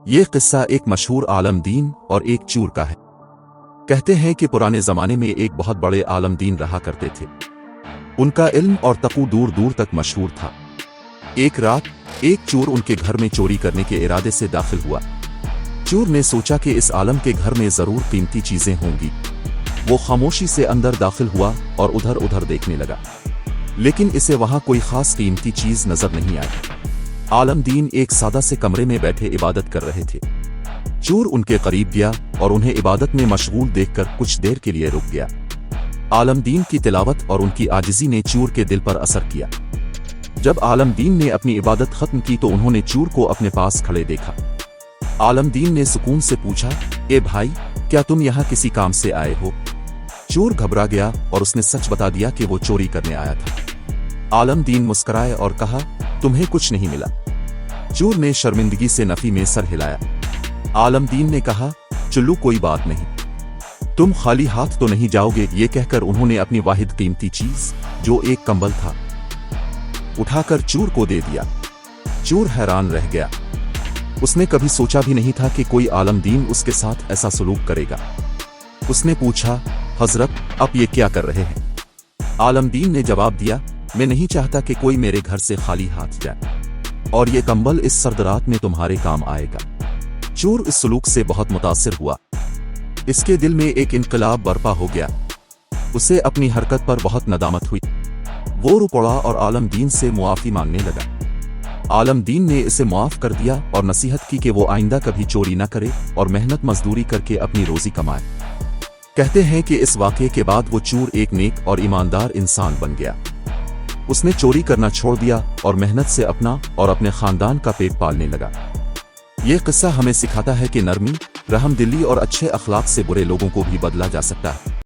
یہ قصہ ایک مشہور عالم دین اور ایک چور کا ہے۔ کہتے ہیں کہ پرانے زمانے میں ایک بہت بڑے عالم دین رہا کرتے تھے۔ ان کا علم اور تقوی دور دور تک مشہور تھا۔ ایک رات ایک چور ان کے گھر میں چوری کرنے کے ارادے سے داخل ہوا۔ چور نے سوچا کہ اس عالم کے گھر میں ضرور قیمتی چیزیں ہوں گی۔ وہ خاموشی سے اندر داخل ہوا اور ادھر ادھر دیکھنے لگا، لیکن اسے وہاں کوئی خاص قیمتی چیز نظر نہیں آئی۔ عالم دین ایک سادہ سے کمرے میں بیٹھے عبادت کر رہے تھے۔ چور ان کے قریب گیا اور انہیں عبادت میں مشغول دیکھ کر کچھ دیر کے لیے رک گیا۔ عالم دین کی تلاوت اور ان کی عاجزی نے چور کے دل پر اثر کیا۔ جب عالم دین نے اپنی عبادت ختم کی تو انہوں نے چور کو اپنے پاس کھڑے دیکھا۔ عالم دین نے سکون سے پوچھا، اے بھائی، کیا تم یہاں کسی کام سے آئے ہو؟ چور گھبرا گیا اور اس نے سچ بتا دیا کہ وہ چوری کرنے آیا تھا۔ عالم دین مسکرائے اور کہا، تمہیں کچھ نہیں ملا؟ چور نے شرمندگی سے نفی میں سر ہلایا۔ عالم دین نے کہا، چلو کوئی بات نہیں، تم خالی ہاتھ تو نہیں جاؤ گے۔ یہ کہہ کر انہوں نے اپنی واحد قیمتی چیز، جو ایک کمبل تھا، اٹھا کر چور کو دے دیا۔ چور حیران رہ گیا۔ اس نے کبھی سوچا بھی نہیں تھا کہ کوئی عالم دین اس کے ساتھ ایسا سلوک کرے گا۔ اس نے پوچھا، حضرت، آپ یہ کیا کر رہے ہیں؟ عالم دین نے جواب دیا، میں نہیں چاہتا کہ کوئی میرے گھر سے خالی ہاتھ جائے، اور یہ کمبل اس سرد رات میں تمہارے کام آئے گا۔ چور اس سلوک سے بہت متاثر ہوا۔ اس کے دل میں ایک انقلاب برپا ہو گیا۔ اسے اپنی حرکت پر بہت ندامت ہوئی۔ وہ رو پڑا اور عالم دین سے معافی مانگنے لگا۔ عالم دین نے اسے معاف کر دیا اور نصیحت کی کہ وہ آئندہ کبھی چوری نہ کرے اور محنت مزدوری کر کے اپنی روزی کمائے۔ کہتے ہیں کہ اس واقعے کے بعد وہ چور ایک نیک اور ایماندار انسان بن گیا۔ اس نے چوری کرنا چھوڑ دیا اور محنت سے اپنا اور اپنے خاندان کا پیٹ پالنے لگا۔ یہ قصہ ہمیں سکھاتا ہے کہ نرمی، رحم دلی اور اچھے اخلاق سے برے لوگوں کو بھی بدلا جا سکتا ہے۔